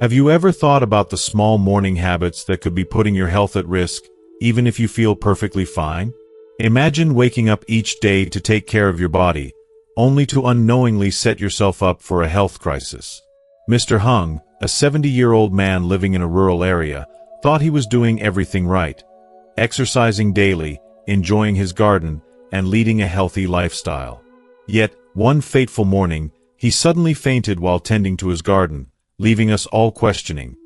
Have you ever thought about the small morning habits that could be putting your health at risk, even if you feel perfectly fine? Imagine waking up each day to take care of your body, only to unknowingly set yourself up for a health crisis. Mr. Hung, a 70-year-old man living in a rural area, thought he was doing everything right, exercising daily, enjoying his garden, and leading a healthy lifestyle. Yet, one fateful morning, he suddenly fainted while tending to his garden, leaving us all questioning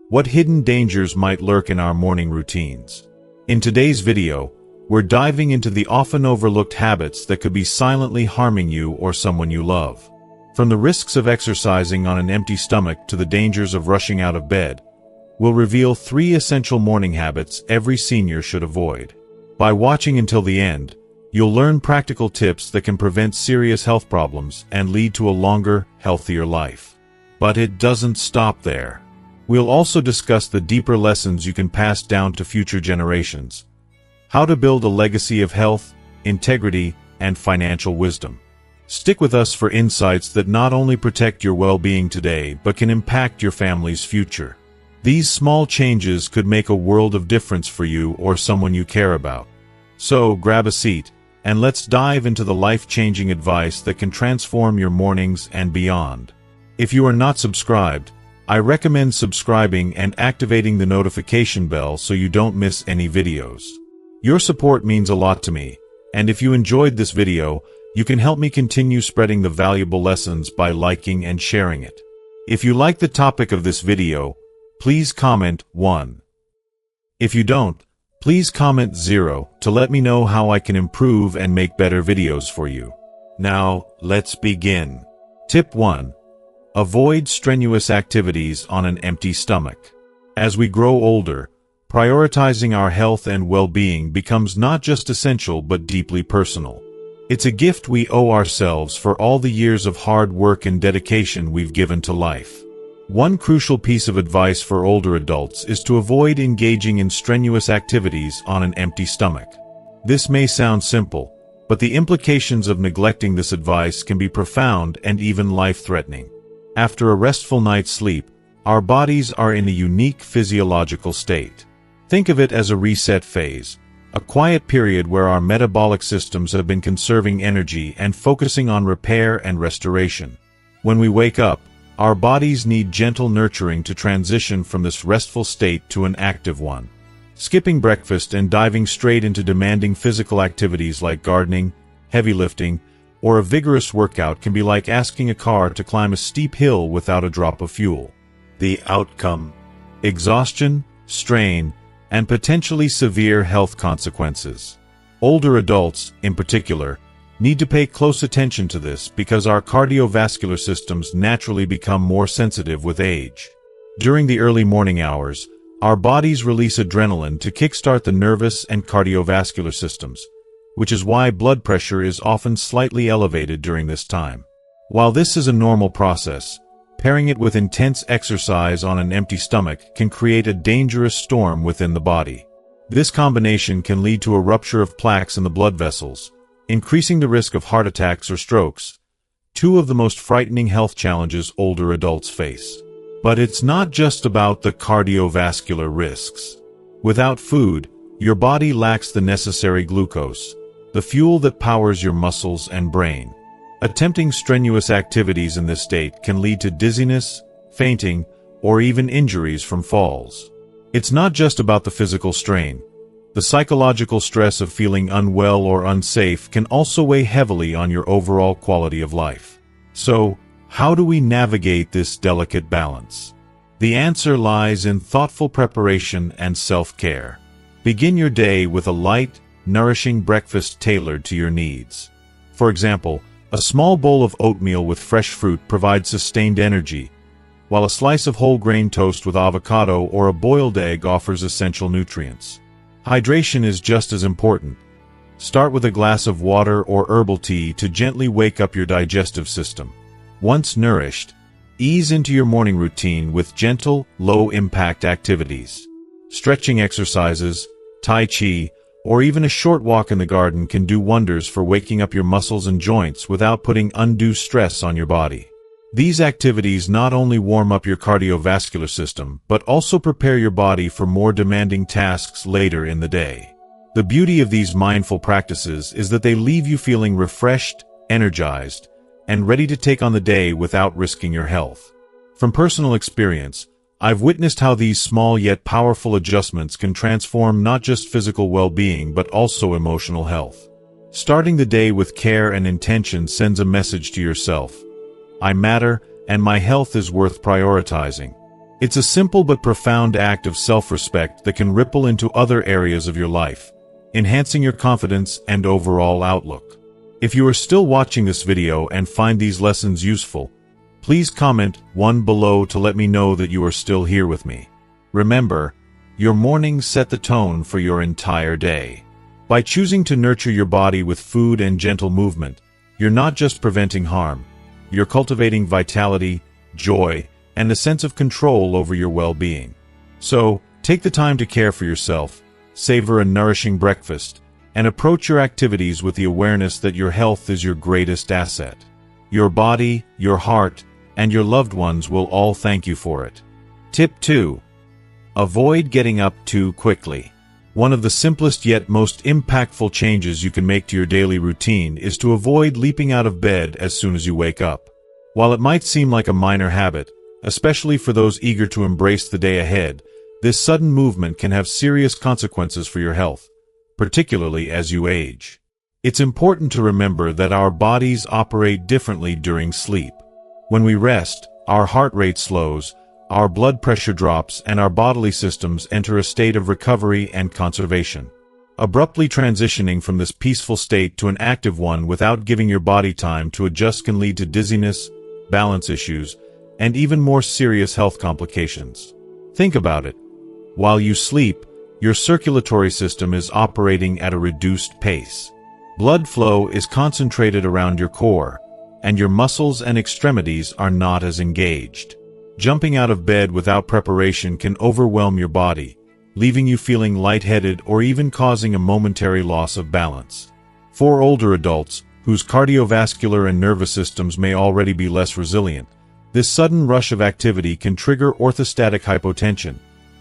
what hidden dangers might lurk in our morning routines. In today's video, we're diving into the often overlooked habits that could be silently harming you or someone you love. From the risks of exercising on an empty stomach to the dangers of rushing out of bed, we'll reveal 3 essential morning habits every senior should avoid. By watching until the end, you'll learn practical tips that can prevent serious health problems and lead to a longer, healthier life. But it doesn't stop there. We'll also discuss the deeper lessons you can pass down to future generations. How to build a legacy of health, integrity, and financial wisdom. Stick with us for insights that not only protect your well-being today, but can impact your family's future. These small changes could make a world of difference for you or someone you care about. So, grab a seat, and let's dive into the life-changing advice that can transform your mornings and beyond. If you are not subscribed, I recommend subscribing and activating the notification bell so you don't miss any videos. Your support means a lot to me, and if you enjoyed this video, you can help me continue spreading the valuable lessons by liking and sharing it. If you like the topic of this video, please comment 1. If you don't, please comment 0 to let me know how I can improve and make better videos for you. Now, let's begin. Tip 1. Avoid strenuous activities on an empty stomach. As we grow older, prioritizing our health and well-being becomes not just essential but deeply personal. It's a gift we owe ourselves for all the years of hard work and dedication we've given to life. One crucial piece of advice for older adults is to avoid engaging in strenuous activities on an empty stomach. This may sound simple, but the implications of neglecting this advice can be profound and even life-threatening. After a restful night's sleep, our bodies are in a unique physiological state. Think of it as a reset phase, a quiet period where our metabolic systems have been conserving energy and focusing on repair and restoration. When we wake up, our bodies need gentle nurturing to transition from this restful state to an active one. Skipping breakfast and diving straight into demanding physical activities like gardening, heavy lifting, or a vigorous workout can be like asking a car to climb a steep hill without a drop of fuel. The outcome: exhaustion, strain, and potentially severe health consequences. Older adults, in particular, need to pay close attention to this because our cardiovascular systems naturally become more sensitive with age. During the early morning hours, our bodies release adrenaline to kickstart the nervous and cardiovascular systems, which is why blood pressure is often slightly elevated during this time. While this is a normal process, pairing it with intense exercise on an empty stomach can create a dangerous storm within the body. This combination can lead to a rupture of plaques in the blood vessels, increasing the risk of heart attacks or strokes, 2 of the most frightening health challenges older adults face. But it's not just about the cardiovascular risks. Without food, your body lacks the necessary glucose, the fuel that powers your muscles and brain. Attempting strenuous activities in this state can lead to dizziness, fainting, or even injuries from falls. It's not just about the physical strain. The psychological stress of feeling unwell or unsafe can also weigh heavily on your overall quality of life. So, how do we navigate this delicate balance? The answer lies in thoughtful preparation and self-care. Begin your day with a light, nourishing breakfast tailored to your needs. For example, a small bowl of oatmeal with fresh fruit provides sustained energy, while a slice of whole grain toast with avocado or a boiled egg offers essential nutrients. Hydration is just as important. Start with a glass of water or herbal tea to gently wake up your digestive system. Once nourished, ease into your morning routine with gentle, low-impact activities. Stretching exercises, Tai Chi, or even a short walk in the garden can do wonders for waking up your muscles and joints without putting undue stress on your body. These activities not only warm up your cardiovascular system, but also prepare your body for more demanding tasks later in the day. The beauty of these mindful practices is that they leave you feeling refreshed, energized, and ready to take on the day without risking your health. From personal experience, I've witnessed how these small yet powerful adjustments can transform not just physical well-being but also emotional health. Starting the day with care and intention sends a message to yourself: I matter, and my health is worth prioritizing. It's a simple but profound act of self-respect that can ripple into other areas of your life, enhancing your confidence and overall outlook. If you are still watching this video and find these lessons useful, please comment 1 below to let me know that you are still here with me. Remember, your mornings set the tone for your entire day. By choosing to nurture your body with food and gentle movement, you're not just preventing harm, you're cultivating vitality, joy, and a sense of control over your well-being. So, take the time to care for yourself, savor a nourishing breakfast, and approach your activities with the awareness that your health is your greatest asset. Your body, your heart, and your loved ones will all thank you for it. Tip 2. Avoid getting up too quickly. One of the simplest yet most impactful changes you can make to your daily routine is to avoid leaping out of bed as soon as you wake up. While it might seem like a minor habit, especially for those eager to embrace the day ahead, this sudden movement can have serious consequences for your health, particularly as you age. It's important to remember that our bodies operate differently during sleep. When we rest, our heart rate slows, our blood pressure drops, and our bodily systems enter a state of recovery and conservation. Abruptly transitioning from this peaceful state to an active one without giving your body time to adjust can lead to dizziness, balance issues, and even more serious health complications. Think about it. While you sleep, your circulatory system is operating at a reduced pace. Blood flow is concentrated around your core, and your muscles and extremities are not as engaged. Jumping out of bed without preparation can overwhelm your body, leaving you feeling lightheaded or even causing a momentary loss of balance. For older adults, whose cardiovascular and nervous systems may already be less resilient, this sudden rush of activity can trigger orthostatic hypotension,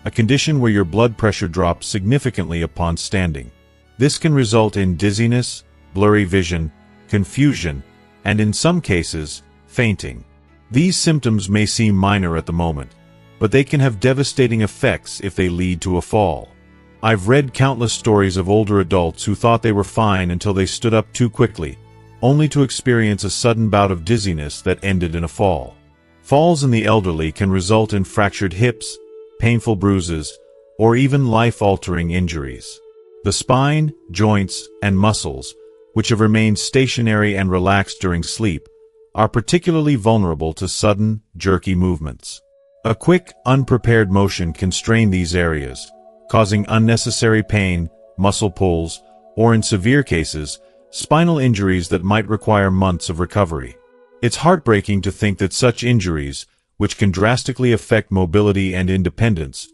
a condition where your blood pressure drops significantly upon standing. This can result in dizziness, blurry vision, confusion, and in some cases, fainting. These symptoms may seem minor at the moment, but they can have devastating effects if they lead to a fall. I've read countless stories of older adults who thought they were fine until they stood up too quickly, only to experience a sudden bout of dizziness that ended in a fall. Falls in the elderly can result in fractured hips, painful bruises, or even life-altering injuries. The spine, joints, and muscles, which have remained stationary and relaxed during sleep, are particularly vulnerable to sudden, jerky movements. A quick, unprepared motion can strain these areas, causing unnecessary pain, muscle pulls, or in severe cases, spinal injuries that might require months of recovery. It's heartbreaking to think that such injuries, which can drastically affect mobility and independence,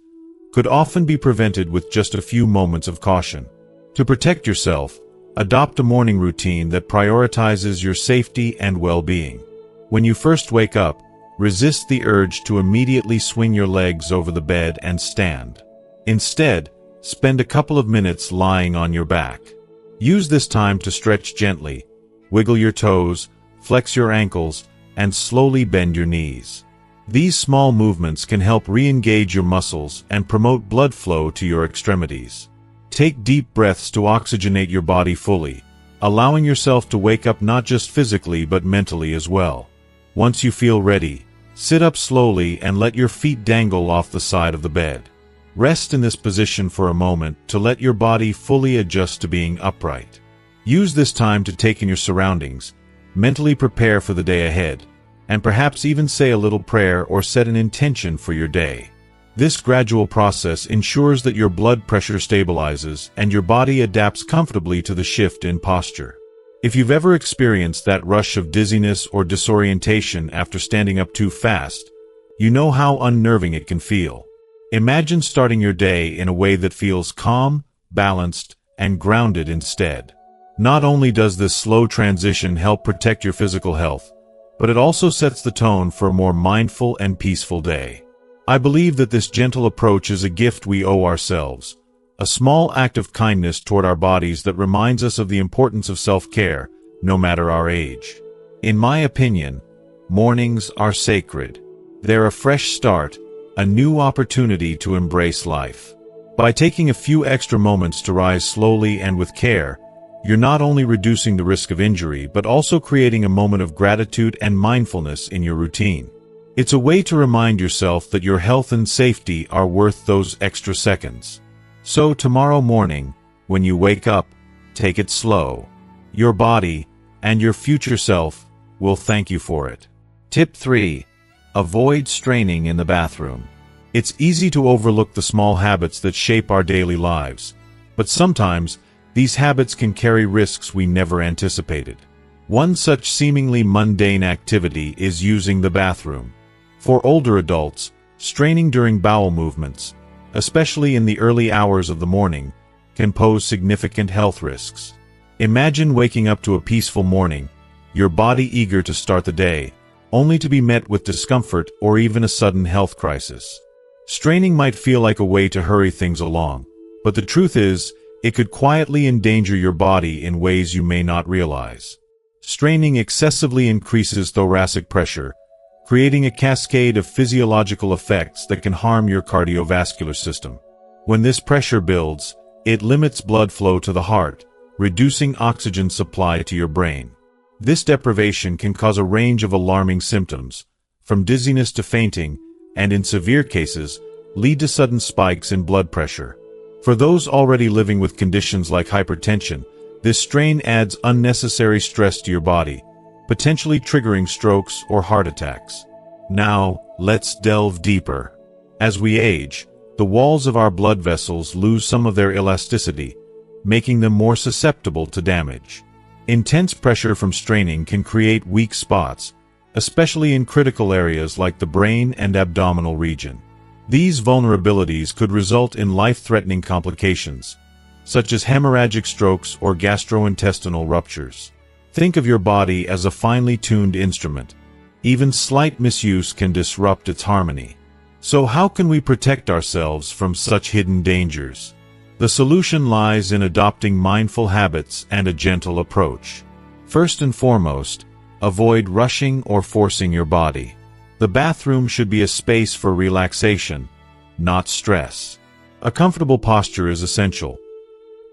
could often be prevented with just a few moments of caution. To protect yourself, adopt a morning routine that prioritizes your safety and well-being. When you first wake up, resist the urge to immediately swing your legs over the bed and stand. Instead, spend a couple of minutes lying on your back. Use this time to stretch gently, wiggle your toes, flex your ankles, and slowly bend your knees. These small movements can help re-engage your muscles and promote blood flow to your extremities. Take deep breaths to oxygenate your body fully, allowing yourself to wake up not just physically but mentally as well. Once you feel ready, sit up slowly and let your feet dangle off the side of the bed. Rest in this position for a moment to let your body fully adjust to being upright. Use this time to take in your surroundings, mentally prepare for the day ahead, and perhaps even say a little prayer or set an intention for your day. This gradual process ensures that your blood pressure stabilizes and your body adapts comfortably to the shift in posture. If you've ever experienced that rush of dizziness or disorientation after standing up too fast, you know how unnerving it can feel. Imagine starting your day in a way that feels calm, balanced, and grounded instead. Not only does this slow transition help protect your physical health, but it also sets the tone for a more mindful and peaceful day. I believe that this gentle approach is a gift we owe ourselves, a small act of kindness toward our bodies that reminds us of the importance of self-care, no matter our age. In my opinion, mornings are sacred. They're a fresh start, a new opportunity to embrace life. By taking a few extra moments to rise slowly and with care, you're not only reducing the risk of injury but also creating a moment of gratitude and mindfulness in your routine. It's a way to remind yourself that your health and safety are worth those extra seconds. So tomorrow morning, when you wake up, take it slow. Your body and your future self will thank you for it. Tip 3. Avoid straining in the bathroom. It's easy to overlook the small habits that shape our daily lives, but sometimes these habits can carry risks we never anticipated. One such seemingly mundane activity is using the bathroom. For older adults, straining during bowel movements, especially in the early hours of the morning, can pose significant health risks. Imagine waking up to a peaceful morning, your body eager to start the day, only to be met with discomfort or even a sudden health crisis. Straining might feel like a way to hurry things along, but the truth is, it could quietly endanger your body in ways you may not realize. Straining excessively increases thoracic pressure, creating a cascade of physiological effects that can harm your cardiovascular system. When this pressure builds, it limits blood flow to the heart, reducing oxygen supply to your brain. This deprivation can cause a range of alarming symptoms, from dizziness to fainting, and in severe cases, lead to sudden spikes in blood pressure. For those already living with conditions like hypertension, this strain adds unnecessary stress to your body, potentially triggering strokes or heart attacks. Now, let's delve deeper. As we age, the walls of our blood vessels lose some of their elasticity, making them more susceptible to damage. Intense pressure from straining can create weak spots, especially in critical areas like the brain and abdominal region. These vulnerabilities could result in life-threatening complications, such as hemorrhagic strokes or gastrointestinal ruptures. Think of your body as a finely tuned instrument. Even slight misuse can disrupt its harmony. So how can we protect ourselves from such hidden dangers? The solution lies in adopting mindful habits and a gentle approach. First and foremost, avoid rushing or forcing your body. The bathroom should be a space for relaxation, not stress. A comfortable posture is essential.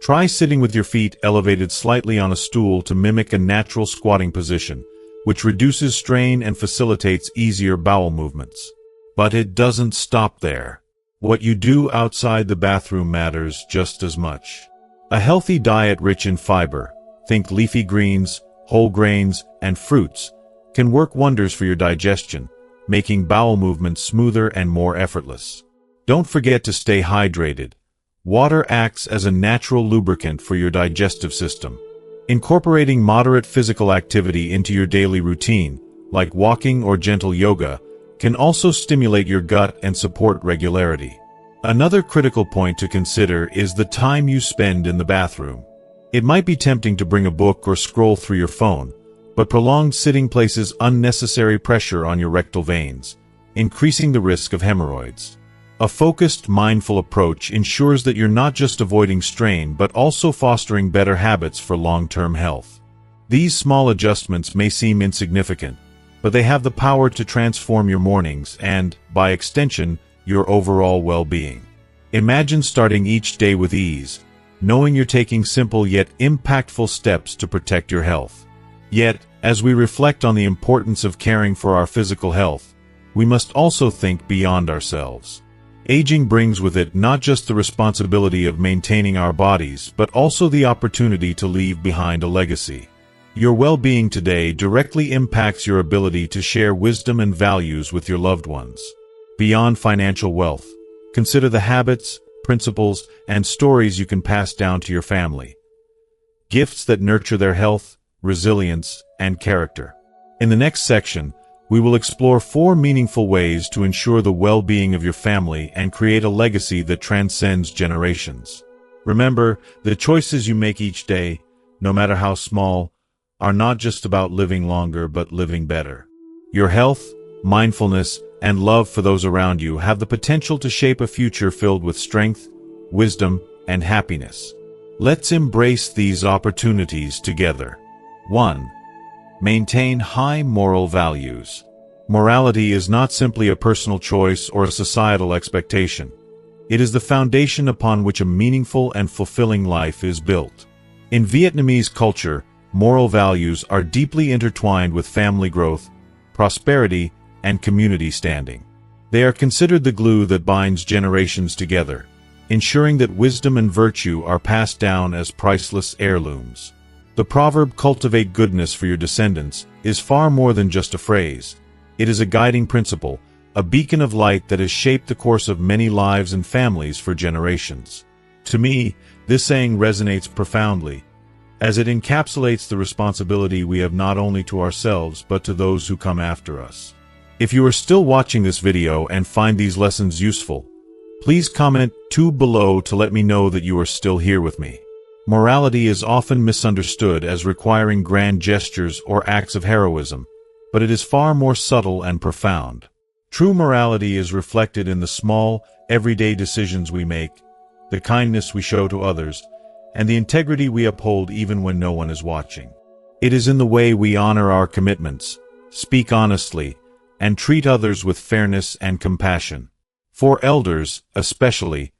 Try sitting with your feet elevated slightly on a stool to mimic a natural squatting position, which reduces strain and facilitates easier bowel movements. But it doesn't stop there. What you do outside the bathroom matters just as much. A healthy diet rich in fiber, think leafy greens, whole grains, and fruits, can work wonders for your digestion, making bowel movements smoother and more effortless. Don't forget to stay hydrated. Water acts as a natural lubricant for your digestive system. Incorporating moderate physical activity into your daily routine, like walking or gentle yoga, can also stimulate your gut and support regularity. Another critical point to consider is the time you spend in the bathroom. It might be tempting to bring a book or scroll through your phone, but prolonged sitting places unnecessary pressure on your rectal veins, increasing the risk of hemorrhoids. A focused, mindful approach ensures that you're not just avoiding strain but also fostering better habits for long-term health. These small adjustments may seem insignificant, but they have the power to transform your mornings and, by extension, your overall well-being. Imagine starting each day with ease, knowing you're taking simple yet impactful steps to protect your health. Yet, as we reflect on the importance of caring for our physical health, we must also think beyond ourselves. Aging brings with it not just the responsibility of maintaining our bodies, but also the opportunity to leave behind a legacy. Your well-being today directly impacts your ability to share wisdom and values with your loved ones. Beyond financial wealth, consider the habits, principles, and stories you can pass down to your family. Gifts that nurture their health, resilience, and character. In the next section, we will explore 4 meaningful ways to ensure the well-being of your family and create a legacy that transcends generations. Remember, the choices you make each day, no matter how small, are not just about living longer but living better. Your health, mindfulness, and love for those around you have the potential to shape a future filled with strength, wisdom, and happiness. Let's embrace these opportunities together. 1. Maintain high moral values. Morality is not simply a personal choice or a societal expectation. It is the foundation upon which a meaningful and fulfilling life is built. In Vietnamese culture, moral values are deeply intertwined with family growth, prosperity, and community standing. They are considered the glue that binds generations together, ensuring that wisdom and virtue are passed down as priceless heirlooms. The proverb, "Cultivate goodness for your descendants," is far more than just a phrase. It is a guiding principle, a beacon of light that has shaped the course of many lives and families for generations. To me, this saying resonates profoundly, as it encapsulates the responsibility we have not only to ourselves but to those who come after us. If you are still watching this video and find these lessons useful, please comment below to let me know that you are still here with me. Morality is often misunderstood as requiring grand gestures or acts of heroism, but it is far more subtle and profound. True morality is reflected in the small, everyday decisions we make, the kindness we show to others, and the integrity we uphold even when no one is watching. It is in the way we honor our commitments, speak honestly, and treat others with fairness and compassion. For elders, especially,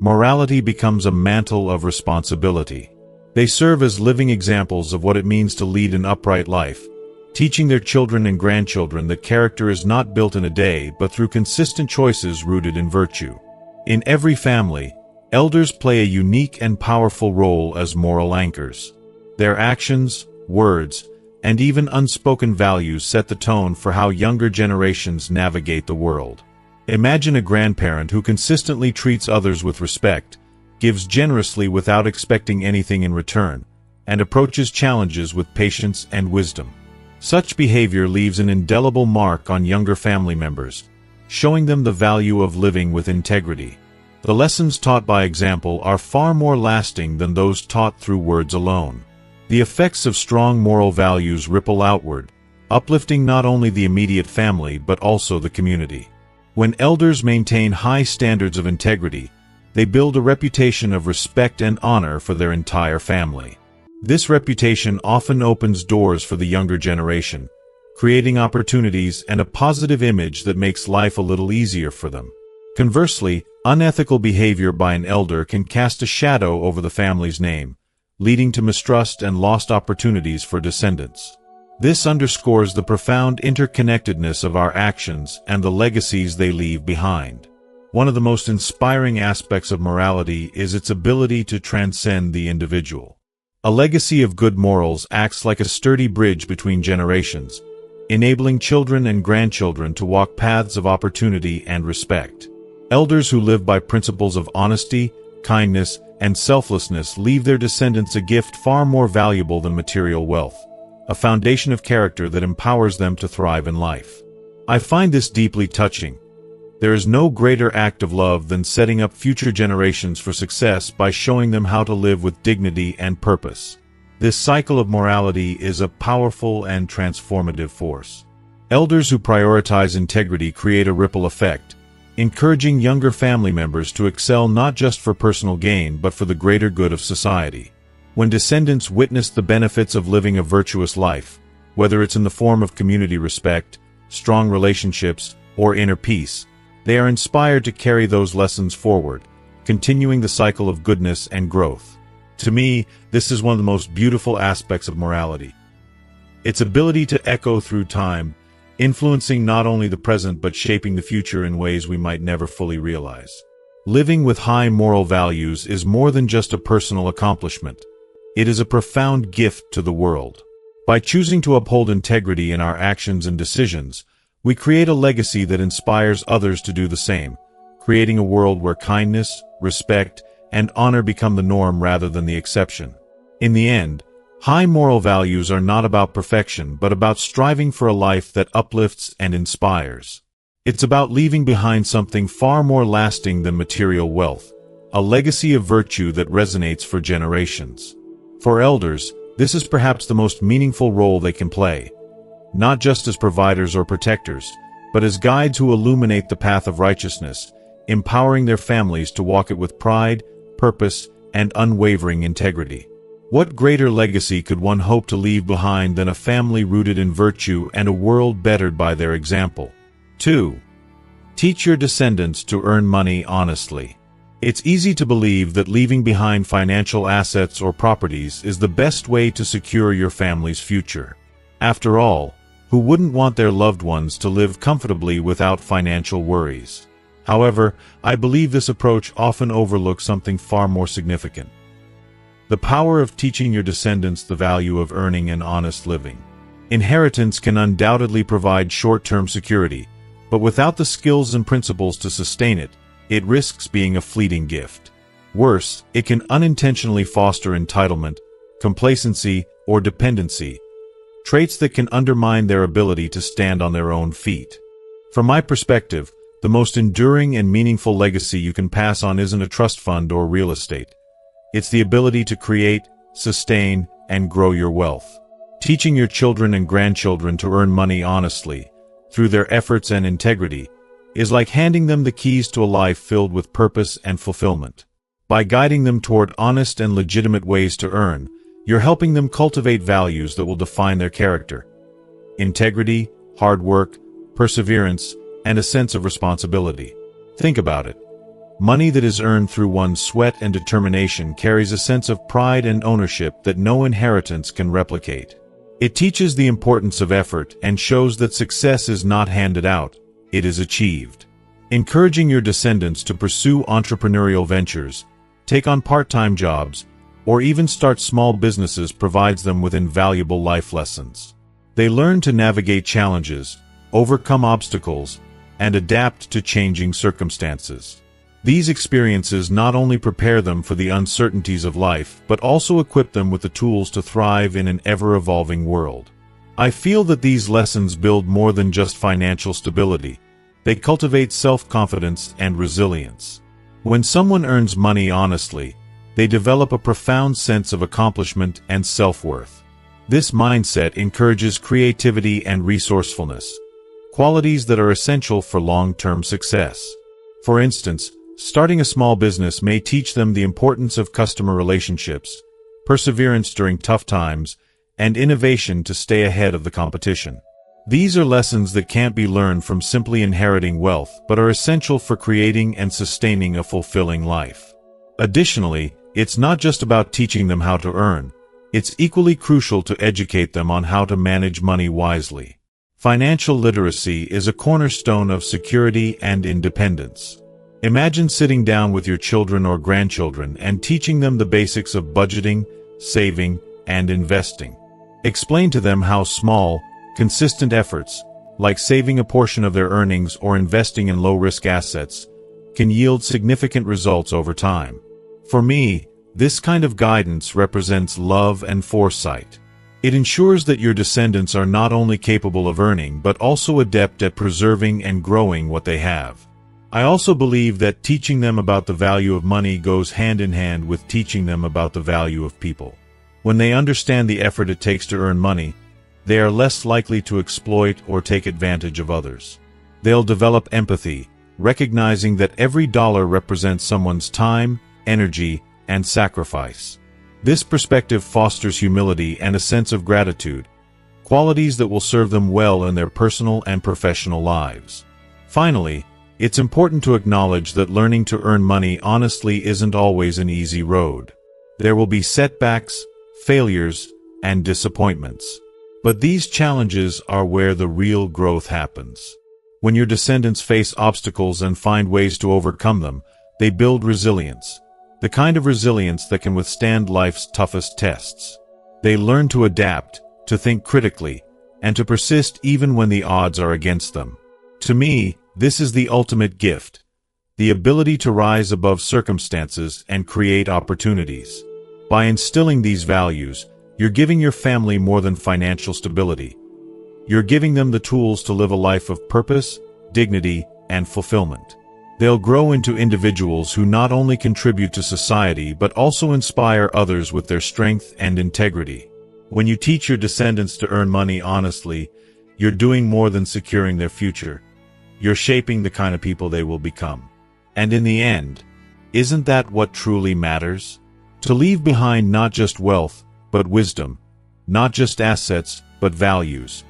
morality becomes a mantle of responsibility. They serve as living examples of what it means to lead an upright life, teaching their children and grandchildren that character is not built in a day but through consistent choices rooted in virtue. In every family, elders play a unique and powerful role as moral anchors. Their actions, words, and even unspoken values set the tone for how younger generations navigate the world. Imagine a grandparent who consistently treats others with respect, gives generously without expecting anything in return, and approaches challenges with patience and wisdom. Such behavior leaves an indelible mark on younger family members, showing them the value of living with integrity. The lessons taught by example are far more lasting than those taught through words alone. The effects of strong moral values ripple outward, uplifting not only the immediate family but also the community. When elders maintain high standards of integrity, they build a reputation of respect and honor for their entire family. This reputation often opens doors for the younger generation, creating opportunities and a positive image that makes life a little easier for them. Conversely, unethical behavior by an elder can cast a shadow over the family's name, leading to mistrust and lost opportunities for descendants. This underscores the profound interconnectedness of our actions and the legacies they leave behind. One of the most inspiring aspects of morality is its ability to transcend the individual. A legacy of good morals acts like a sturdy bridge between generations, enabling children and grandchildren to walk paths of opportunity and respect. Elders who live by principles of honesty, kindness, and selflessness leave their descendants a gift far more valuable than material wealth, a foundation of character that empowers them to thrive in life. I find this deeply touching. There is no greater act of love than setting up future generations for success by showing them how to live with dignity and purpose. This cycle of morality is a powerful and transformative force. Elders who prioritize integrity create a ripple effect, encouraging younger family members to excel not just for personal gain but for the greater good of society. When descendants witness the benefits of living a virtuous life, whether it's in the form of community respect, strong relationships, or inner peace, they are inspired to carry those lessons forward, continuing the cycle of goodness and growth. To me, this is one of the most beautiful aspects of morality. Its ability to echo through time, influencing not only the present but shaping the future in ways we might never fully realize. Living with high moral values is more than just a personal accomplishment. It is a profound gift to the world. By choosing to uphold integrity in our actions and decisions, we create a legacy that inspires others to do the same, creating a world where kindness, respect, and honor become the norm rather than the exception. In the end, high moral values are not about perfection but about striving for a life that uplifts and inspires. It's about leaving behind something far more lasting than material wealth, a legacy of virtue that resonates for generations. For elders, this is perhaps the most meaningful role they can play, not just as providers or protectors, but as guides who illuminate the path of righteousness, empowering their families to walk it with pride, purpose, and unwavering integrity. What greater legacy could one hope to leave behind than a family rooted in virtue and a world bettered by their example? 2. Teach your descendants to earn money honestly. It's easy to believe that leaving behind financial assets or properties is the best way to secure your family's future. After all, who wouldn't want their loved ones to live comfortably without financial worries? However, I believe this approach often overlooks something far more significant: the power of teaching your descendants the value of earning an honest living. Inheritance can undoubtedly provide short-term security, but without the skills and principles to sustain it, it risks being a fleeting gift. Worse, it can unintentionally foster entitlement, complacency, or dependency, traits that can undermine their ability to stand on their own feet. From my perspective, the most enduring and meaningful legacy you can pass on isn't a trust fund or real estate. It's the ability to create, sustain, and grow your wealth. Teaching your children and grandchildren to earn money honestly, through their efforts and integrity, is like handing them the keys to a life filled with purpose and fulfillment. By guiding them toward honest and legitimate ways to earn, you're helping them cultivate values that will define their character: integrity, hard work, perseverance, and a sense of responsibility. Think about it. Money that is earned through one's sweat and determination carries a sense of pride and ownership that no inheritance can replicate. It teaches the importance of effort and shows that success is not handed out, it is achieved. Encouraging your descendants to pursue entrepreneurial ventures, take on part-time jobs, or even start small businesses provides them with invaluable life lessons. They learn to navigate challenges, overcome obstacles, and adapt to changing circumstances. These experiences not only prepare them for the uncertainties of life, but also equip them with the tools to thrive in an ever-evolving world. I feel that these lessons build more than just financial stability. They cultivate self-confidence and resilience. When someone earns money honestly, they develop a profound sense of accomplishment and self-worth. This mindset encourages creativity and resourcefulness, qualities that are essential for long-term success. For instance, starting a small business may teach them the importance of customer relationships, perseverance during tough times, and innovation to stay ahead of the competition. These are lessons that can't be learned from simply inheriting wealth, but are essential for creating and sustaining a fulfilling life. Additionally, it's not just about teaching them how to earn. It's equally crucial to educate them on how to manage money wisely. Financial literacy is a cornerstone of security and independence. Imagine sitting down with your children or grandchildren and teaching them the basics of budgeting, saving, and investing. Explain to them how small, consistent efforts, like saving a portion of their earnings or investing in low-risk assets, can yield significant results over time. For me, this kind of guidance represents love and foresight. It ensures that your descendants are not only capable of earning but also adept at preserving and growing what they have. I also believe that teaching them about the value of money goes hand in hand with teaching them about the value of people. When they understand the effort it takes to earn money, they are less likely to exploit or take advantage of others. They'll develop empathy, recognizing that every dollar represents someone's time, energy, and sacrifice. This perspective fosters humility and a sense of gratitude, qualities that will serve them well in their personal and professional lives. Finally, it's important to acknowledge that learning to earn money honestly isn't always an easy road. There will be setbacks, failures, and disappointments. But these challenges are where the real growth happens. When your descendants face obstacles and find ways to overcome them, they build resilience, the kind of resilience that can withstand life's toughest tests. They learn to adapt, to think critically, and to persist even when the odds are against them. To me, this is the ultimate gift, the ability to rise above circumstances and create opportunities. By instilling these values, you're giving your family more than financial stability. You're giving them the tools to live a life of purpose, dignity, and fulfillment. They'll grow into individuals who not only contribute to society but also inspire others with their strength and integrity. When you teach your descendants to earn money honestly, you're doing more than securing their future. You're shaping the kind of people they will become. And in the end, isn't that what truly matters? To leave behind not just wealth, but wisdom, not just assets, but values,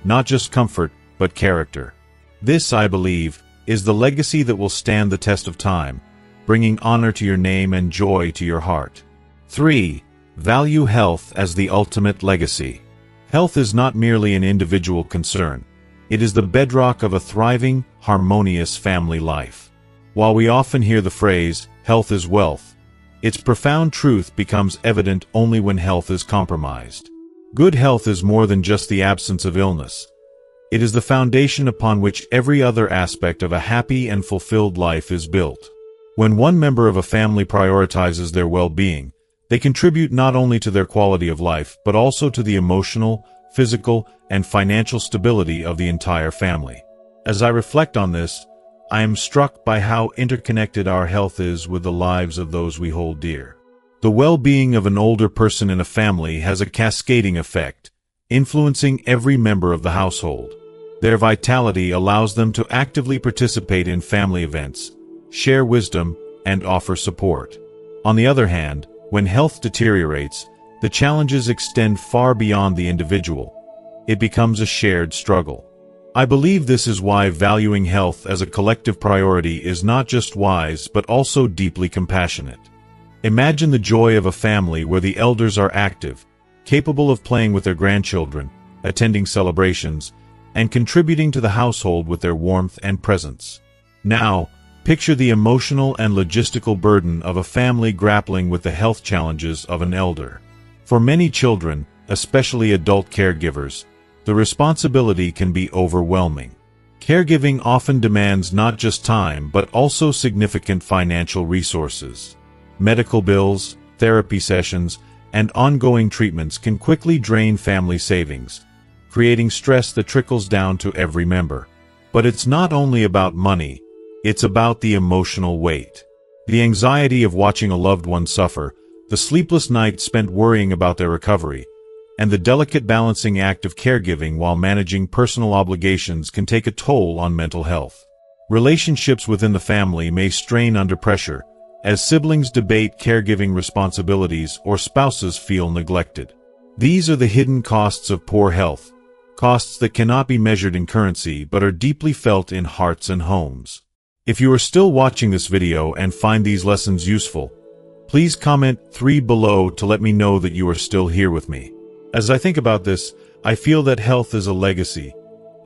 not just comfort, but character. This, I believe, is the legacy that will stand the test of time, bringing honor to your name and joy to your heart. 3. Value health as the ultimate legacy. Health is not merely an individual concern. It is the bedrock of a thriving, harmonious family life. While we often hear the phrase, health is wealth, its profound truth becomes evident only when health is compromised. Good health is more than just the absence of illness. It is the foundation upon which every other aspect of a happy and fulfilled life is built. When one member of a family prioritizes their well-being, they contribute not only to their quality of life, but also to the emotional, physical, and financial stability of the entire family. As I reflect on this, I am struck by how interconnected our health is with the lives of those we hold dear. The well-being of an older person in a family has a cascading effect, influencing every member of the household. Their vitality allows them to actively participate in family events, share wisdom, and offer support. On the other hand, when health deteriorates, the challenges extend far beyond the individual. It becomes a shared struggle. I believe this is why valuing health as a collective priority is not just wise but also deeply compassionate. Imagine the joy of a family where the elders are active, capable of playing with their grandchildren, attending celebrations, and contributing to the household with their warmth and presence. Now, picture the emotional and logistical burden of a family grappling with the health challenges of an elder. For many children, especially adult caregivers, the responsibility can be overwhelming. Caregiving often demands not just time but also significant financial resources. Medical bills, therapy sessions, and ongoing treatments can quickly drain family savings, creating stress that trickles down to every member. But it's not only about money, it's about the emotional weight. The anxiety of watching a loved one suffer, the sleepless nights spent worrying about their recovery, and the delicate balancing act of caregiving while managing personal obligations can take a toll on mental health. Relationships within the family may strain under pressure, as siblings debate caregiving responsibilities or spouses feel neglected. These are the hidden costs of poor health, costs that cannot be measured in currency but are deeply felt in hearts and homes. If you are still watching this video and find these lessons useful, please comment 3 below to let me know that you are still here with me. As I think about this, I feel that health is a legacy,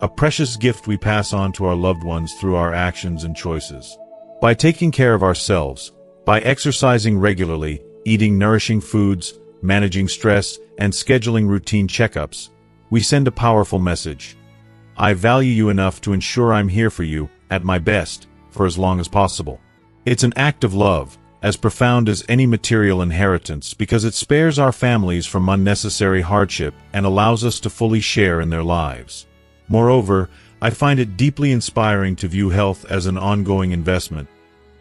a precious gift we pass on to our loved ones through our actions and choices. By taking care of ourselves, by exercising regularly, eating nourishing foods, managing stress, and scheduling routine checkups, we send a powerful message. I value you enough to ensure I'm here for you, at my best, for as long as possible. It's an act of love, as profound as any material inheritance, because it spares our families from unnecessary hardship and allows us to fully share in their lives. Moreover, I find it deeply inspiring to view health as an ongoing investment,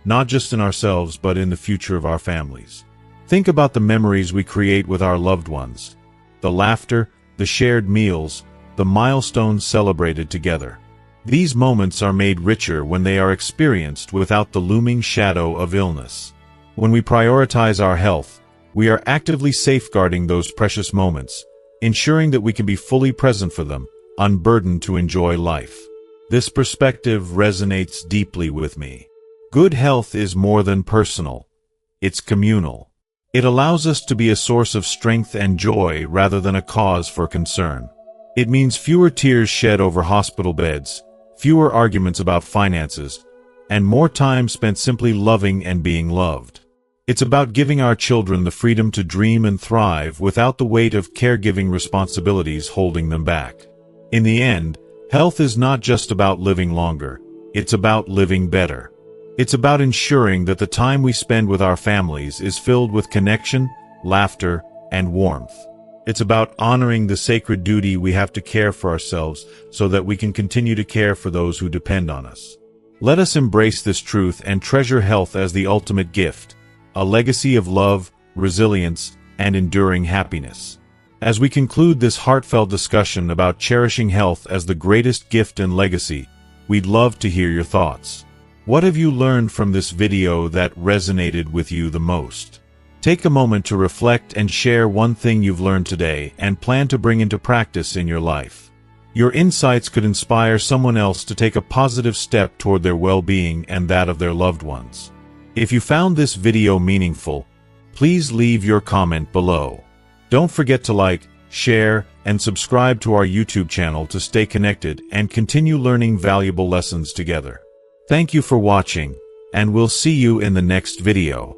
not just in ourselves but in the future of our families. Think about the memories we create with our loved ones, the laughter, the shared meals, the milestones celebrated together. These moments are made richer when they are experienced without the looming shadow of illness. When we prioritize our health, we are actively safeguarding those precious moments, ensuring that we can be fully present for them, unburdened to enjoy life. This perspective resonates deeply with me. Good health is more than personal. It's communal. It allows us to be a source of strength and joy rather than a cause for concern. It means fewer tears shed over hospital beds, fewer arguments about finances, and more time spent simply loving and being loved. It's about giving our children the freedom to dream and thrive without the weight of caregiving responsibilities holding them back. In the end, health is not just about living longer, it's about living better. It's about ensuring that the time we spend with our families is filled with connection, laughter, and warmth. It's about honoring the sacred duty we have to care for ourselves so that we can continue to care for those who depend on us. Let us embrace this truth and treasure health as the ultimate gift, a legacy of love, resilience, and enduring happiness. As we conclude this heartfelt discussion about cherishing health as the greatest gift and legacy, we'd love to hear your thoughts. What have you learned from this video that resonated with you the most? Take a moment to reflect and share one thing you've learned today and plan to bring into practice in your life. Your insights could inspire someone else to take a positive step toward their well-being and that of their loved ones. If you found this video meaningful, please leave your comment below. Don't forget to like, share, and subscribe to our YouTube channel to stay connected and continue learning valuable lessons together. Thank you for watching, and we'll see you in the next video.